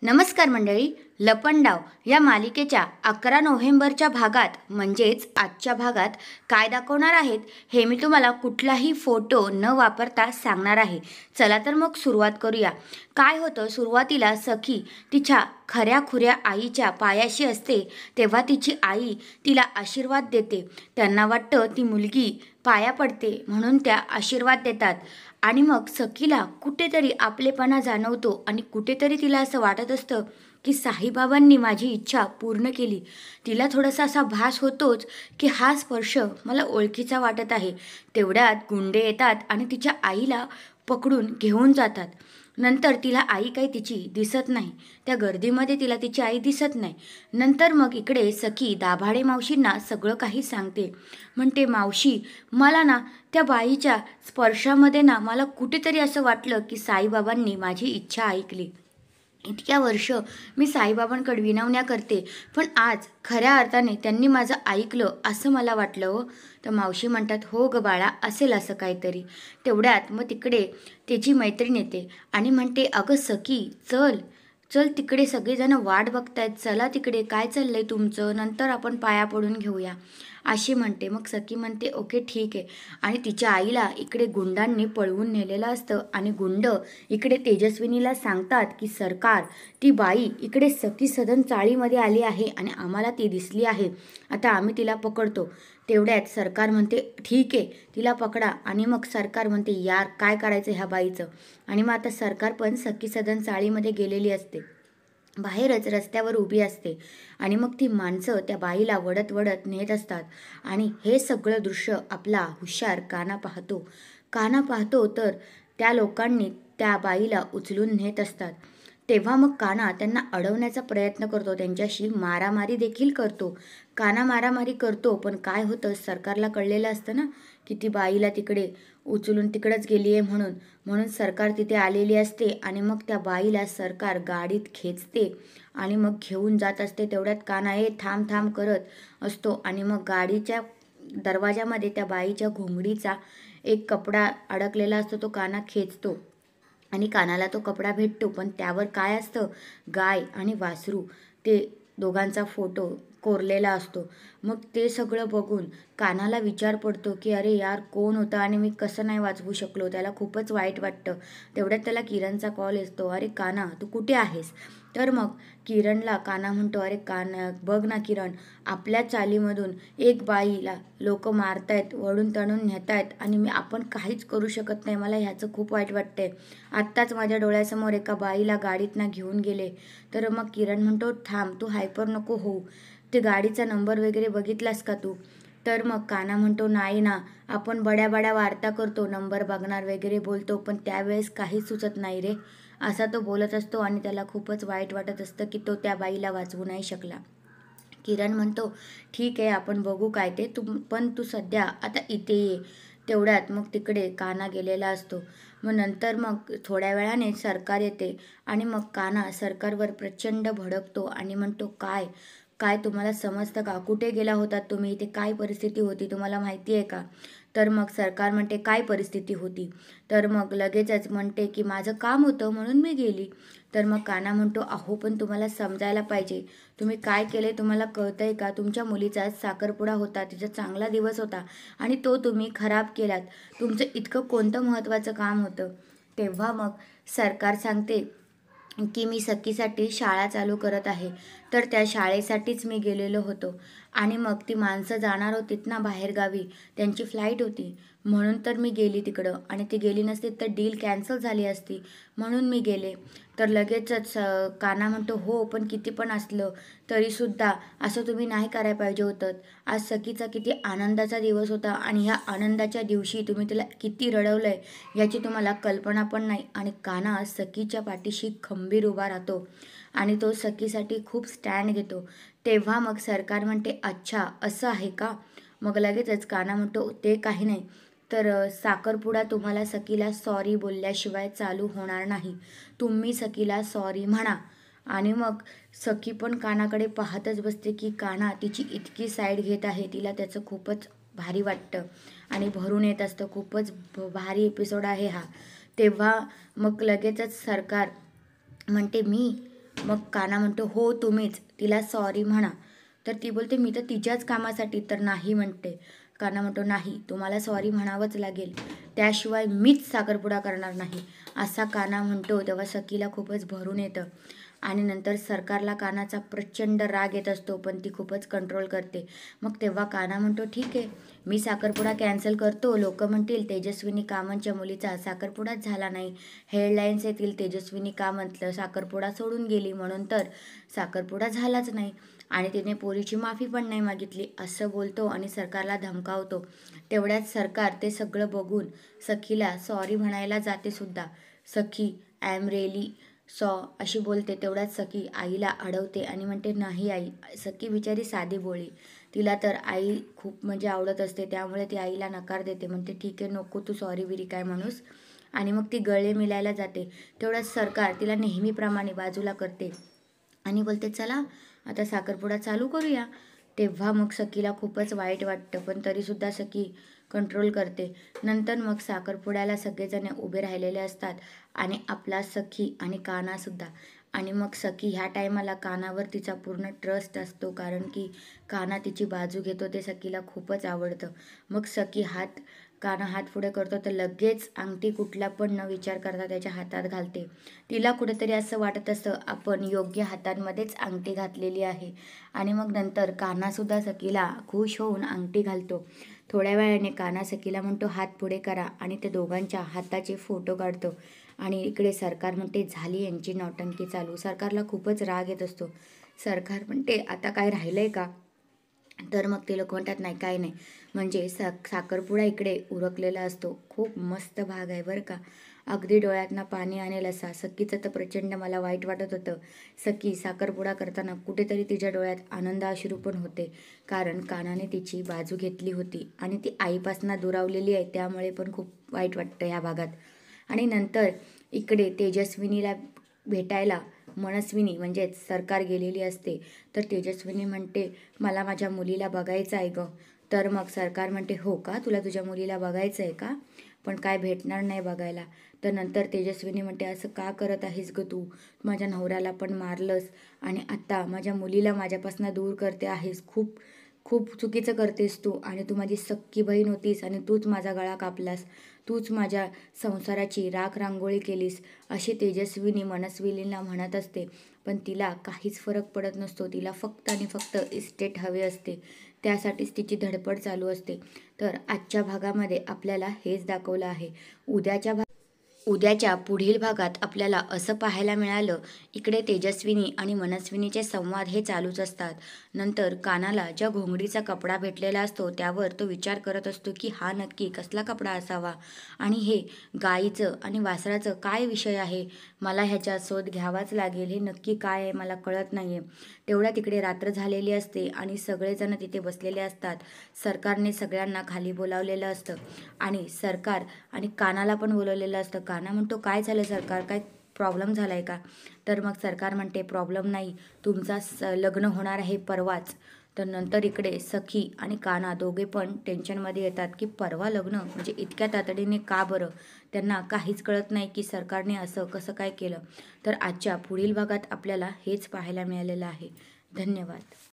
नमस्कार मंडळी. लपंडाव या मालिकेच्या 11 नोव्हेंबरच्या भागात म्हणजेच आजच्या भागात काय दाखवणार आहेत हे मी तुम्हाला कुठलाही फोटो न वापरता सांगणार आहे. चला तर मग सुरुवात करूया. काय होतं, सुरुवातीला सखी तिच्या खऱ्याखुऱ्या आईच्या पायाशी असते तेव्हा तिची आई तिला आशीर्वाद देते. त्यांना वाटतं ती मुलगी पाया पडते म्हणून त्या आशीर्वाद देतात. आणि मग सखीला कुठेतरी आपलेपणा जाणवतो आणि कुठेतरी तिला असं वाटत असतं की साईबाबांनी माझी इच्छा पूर्ण केली. तिला थोडासा असा भास होतोच की हा स्पर्श मला ओळखीचा वाटत आहे. तेवढ्यात गुंडे येतात आणि तिच्या आईला पकडून घेऊन जातात. नंतर तिला आई काही तिची दिसत नाही. त्या गर्दीमध्ये तिला तिची आई दिसत नाही. नंतर मग इकडे सखी दाभाडे मावशींना सगळं काही सांगते. म्हणते, मावशी, मला ना त्या बाईच्या स्पर्शामध्ये ना मला कुठेतरी असं वाटलं की साईबाबांनी माझी इच्छा ऐकली. इतक्या वर्ष मी साईबाबांकडे विनवण्या करते, पण आज खऱ्या अर्थाने त्यांनी माझं ऐकलं असं मला वाटलं हो. तर मावशी म्हणतात, हो ग बाळा, असेल असं काहीतरी. तेवढ्यात मग तिकडे त्याची मैत्रीण येते आणि म्हणते, अगं सखी, चल चल, तिकडे सगळेजण वाट बघतायत, चला तिकडे, काय चाललंय तुमचं, नंतर आपण पाया पडून घेऊया अशी म्हणते. मग सखी म्हणते, ओके ठीक आहे. आणि तिच्या आईला इकडे गुंडांनी पळवून नेलेलं असतं आणि गुंड इकडे तेजस्विनीला सांगतात की सरकार, ती बाई इकडे सखी सदन चाळीमध्ये आली आहे आणि आम्हाला ती दिसली आहे, आता आम्ही तिला पकडतो. तेवढ्यात सरकार म्हणते, ठीक आहे, तिला पकडा. आणि मग सरकार म्हणते, यार काय करायचं ह्या बाईचं. आणि मग आता सरकार पण सखी सदन चाळीमध्ये गेलेली असते, बाहेरच रस्त्यावर उभी असते. आणि मग ती माणसं त्या बाईला वडत वडत नेत असतात. आणि हे सगळं दृश्य आपला हुशार काना पाहतो. काना पाहतो तर त्या लोकांनी त्या बाईला उचलून नेत असतात. तेव्हा मग काना त्यांना अडवण्याचा प्रयत्न करतो, त्यांच्याशी मारामारी देखील करतो. काना मारामारी करतो, पण काय होतं, सरकारला कळलेलं असतं ना की ती बाईला तिकडे उचलून तिकडंच गेली आहे म्हणून. म्हणून सरकार तिथे आलेली असते आणि मग त्या बाईला सरकार गाडीत खेचते आणि मग घेऊन जात असते. तेवढ्यात काना हे थांब थांब करत असतो आणि मग गाडीच्या दरवाजामध्ये त्या बाईच्या घोंगडीचा एक कपडा अडकलेला असतो, तो काना खेचतो आणि कानाला तो कपडा भेटतो. पण त्यावर काय असतं, गाय आणि वासरू, ते दोघांचा फोटो कोरलेला असतो. मग ते सगळं बघून कानाला विचार पडतो की अरे यार, कोण होता आणि मी कसं नाही वाचवू शकलो. त्याला खूपच वाईट वाटतं. तेवढ्यात त्याला किरणचा कॉल येतो, अरे काना, तू कुठे आहेस. तर मग किरणला काना म्हणतो, अरे काना, बघ ना किरण, आपल्या चालीमधून एक बाईला लोक मारतायत, वळून तणून नेतायत आणि आपण काहीच करू शकत नाही. मला ह्याचं खूप वाईट वाटतंय. आत्ताच माझ्या डोळ्यासमोर एका बाईला गाडीतनं घेऊन गेले. तर मग किरण म्हणतो, थांब, तू हायपर नको होऊ, ते गाडीचा नंबर वगैरे बघितलास का तू. तर मग काना म्हणतो, नाही ना, आपण बड्या बड्या वार्ता करतो, नंबर बघणार वगैरे बोलतो, पण त्यावेळेस काहीच सुचत नाही रे, असा तो बोलत असतो. आणि त्याला खूपच वाईट वाटत असतं की तो त्या बाईला वाचवू नाही शकला. किरण म्हणतो, ठीक आहे, आपण बघू काय ते, पण तू सध्या आता इथे ये. तेवढ्यात मग तिकडे काना गेलेला असतो. मग नंतर मग थोड्या वेळाने सरकार येते आणि मग काना सरकारवर प्रचंड भडकतो आणि म्हणतो, काय काय तुम्हाला समजतं का, कुठे गेला होतात तुम्ही, इथे काय परिस्थिती होती तुम्हाला माहिती आहे का. तर मग सरकार म्हणते, काय परिस्थिती होती. तर मग लगेचच म्हणते की माझं काम होतं म्हणून मी गेली. तर मग काना म्हणतो, अहो पण तुम्हाला समजायला पाहिजे, तुम्ही काय केले तुम्हाला कळतंय का. तुमच्या मुलीचा साखरपुडा होता, तिचा चांगला दिवस होता आणि तो तुम्ही खराब केलात. तुमचं इतकं कोणतं महत्त्वाचं काम होतं. तेव्हा मग सरकार सांगते की मी सखीसाठी शाळा चालू करत आहे, तर त्या शाळेसाठीच मी गेलेलो होतो. आणि मग ती माणसं जाणार होतीत ना बाहेरगावी, त्यांची फ्लाईट होती, म्हणून तर मी गेली तिकडं. आणि ती गेली नसती तर डील कॅन्सल झाली असती, म्हणून मी गेले. तर लगेचच काना म्हणतो, हो पण किती पण असलं तरीसुद्धा असं तुम्ही नाही करायला पाहिजे होतं. आज सखीचा किती आनंदाचा दिवस होता आणि ह्या आनंदाच्या दिवशी तुम्ही तिला किती रडवलं आहे याची तुम्हाला कल्पना पण नाही. आणि काना सखीच्या पाठीशी खंबीर उभा राहतो आणि तो सखीसाठी खूप स्टँड घेतो. तेव्हा मग सरकार म्हणते, अच्छा असं आहे का. मग लगेचच काना म्हणतो, ते काही नाही, तर साखरपुडा तुम्हाला सखीला सॉरी बोलल्याशिवाय चालू होणार नाही, तुम्ही सखीला सॉरी म्हणा. आणि मग सखी पण कानाकडे पाहतच बसते की काना तिची इतकी साईड घेत आहे, तिला त्याचं खूपच भारी वाटतं आणि भरून येत असतं. खूपच भारी एपिसोड आहे हा. तेव्हा मग लगेचच सरकार म्हणते, मी मग काना म्हणतो हो तुम्हीच, तिला सॉरी म्हणा. तर ती बोलते मी तर तिच्याच कामासाठी तर नाही म्हणते. काना म्हणतो नाही, तुम्हाला सॉरी म्हणावंच लागेल, त्याशिवाय मीच साखरपुडा करणार नाही, असा काना म्हणतो. तेव्हा सखीला खूपच भरून येतं आणि नंतर सरकारला कानाचा प्रचंड राग येत असतो, पण ती खूपच कंट्रोल करते. मग तेव्हा काना म्हणतो ठीक आहे, मी साखरपुडा कॅन्सल करतो. लोक म्हणतील तेजस्विनी कामतच्या मुलीचा साखरपुडाच झाला नाही, हेडलाईन्स येतील तेजस्विनी कामतला साखरपुडा सोडून गेली म्हणून तर साखरपुडा झालाच नाही आणि तिने पोरीची माफी पण नाही मागितली, असं बोलतो आणि सरकारला धमकावतो. तेवढ्यात सरकार ते सगळं बघून सखीला सॉरी म्हणायला जाते सुद्धा. सखी आय एम रिअली अशी बोलते. तेवढ्यात सखी आईला अडवते आणि म्हणते नाही आई. सखी बिचारी साधी बोळी, तिला तर आई खूप म्हणजे आवडत असते, त्यामुळे ती आईला नकार देते. म्हणते ठीक आहे, नको तू सॉरी बिरी काय म्हणूस, आणि मग ती गळे मिलायला जाते. तेवढ्यात सरकार तिला नेहमीप्रमाणे बाजूला करते आणि बोलते चला आता साखरपुडा चालू करूया. तेव्हा मग सखीला खूपच वाईट वाटतं, पण तरीसुद्धा सखी कंट्रोल करते. नंतर मग साखरपुड्याला सगळेजण उभे राहिलेले असतात आणि आपला सखी आणि कानासुद्धा. आणि मग सखी ह्या टायमाला कानावर तिचा पूर्ण ट्रस्ट असतो, कारण की काना तिची बाजू घेतो, ते सखीला खूपच आवडतं. मग सखी काना हात पुढे करतो तर लगेच अंगठी कुठला पण न विचार करता त्याच्या हातात घालते. तिला कुठेतरी असं वाटत असतं आपण योग्य हातांमध्येच अंगठी घातलेली आहे. आणि मग नंतर कानासुद्धा सखीला खुश होऊन अंगठी घालतो. थोड्या वेळाने काना सखीला म्हणतो हात पुढे करा आणि ते दोघांच्या हाताचे फोटो काढतो. आणि इकडे सरकार म्हणते झाली यांची नौटंकी चालू. सरकारला खूपच राग येत असतो. सरकार म्हणते आता काय राहिलंय का? तर मग ते लोक म्हणतात नाही काय नाही. म्हणजे साखरपुडा इकडे उरकलेला असतो. खूप मस्त भाग आहे बरं का. अगदी डोळ्यातनं पाणी आणेल असा. सखीचं तर प्रचंड मला वाईट वाटत होतं. सखी साखरपुडा करताना कुठेतरी तिच्या डोळ्यात आनंद अश्रू पण होते, कारण कानाने तिची बाजू घेतली होती आणि ती आईपासून दुरावलेली आहे, त्यामुळे पण खूप वाईट वाटतं ह्या भागात. आणि नंतर इकडे तेजस्विनीला भेटायला मनस्विनी म्हणजेच सरकार गेलेली असते. तर तेजस्विनी म्हणते मला माझ्या मुलीला बघायचं आहे गं. तर मग सरकार म्हणते हो का, तुला तुझ्या मुलीला बघायचं आहे का, पण काय भेटणार नाही बघायला. तर नंतर तेजस्विनी म्हणते असं का करत आहेस गं तू, माझ्या नवऱ्याला पण मारलंस आणि आत्ता माझ्या मुलीला माझ्यापासून दूर करते आहेस. खूप खूप चुकीचं करतेस तू, आणि तू माझी सख्खी बहीण होतीस आणि तूच माझा गळा कापलास, तूच माझ्या संसाराची राख रांगोळी केलीस, अशी तेजस्विनी मनस्विनीला म्हणत असते. पण तिला काहीच फरक पडत नसतो. तिला फक्त आणि फक्त इस्टेट हवे असते, त्यासाठीच तिची धडपड चालू असते. तर आजच्या भागामध्ये आपल्याला हेच दाखवलं आहे. उद्याच्या पुढील भागात आपल्याला असं पाहायला मिळालं, इकडे तेजस्विनी आणि मनस्विनीचे संवाद हे चालूच असतात. नंतर कानाला ज्या घोंगडीचा कपडा भेटलेला असतो त्यावर तो विचार करत असतो की हा नक्की कसला कपडा असावा आणि हे गाईचं आणि वासराचं काय विषय आहे, मला ह्याचा शोध घ्यावाच लागेल, हे नक्की काय आहे मला कळत नाही आहे. तेवढ्या तिकडे रात्र झालेली असते आणि सगळेजण तिथे बसलेले असतात. सरकारने सगळ्यांना खाली बोलावलेलं असतं आणि सरकार आणि कानाला पण बोलवलेलं असतं. काना म्हणतो काय झालं सरकार, काय प्रॉब्लेम झाला आहे का? तर मग सरकार म्हणते प्रॉब्लेम नाही, तुमचा लग्न होणार आहे परवाच. तर नंतर इकडे सखी आणि काना दोघे पण टेन्शनमध्ये येतात की परवा लग्न, म्हणजे इतक्या तातडीने का बरं? त्यांना काहीच कळत नाही की सरकारने असं कसं काय केलं. तर आजच्या पुढील भागात आपल्याला हेच पाहायला मिळालेलं आहे. धन्यवाद.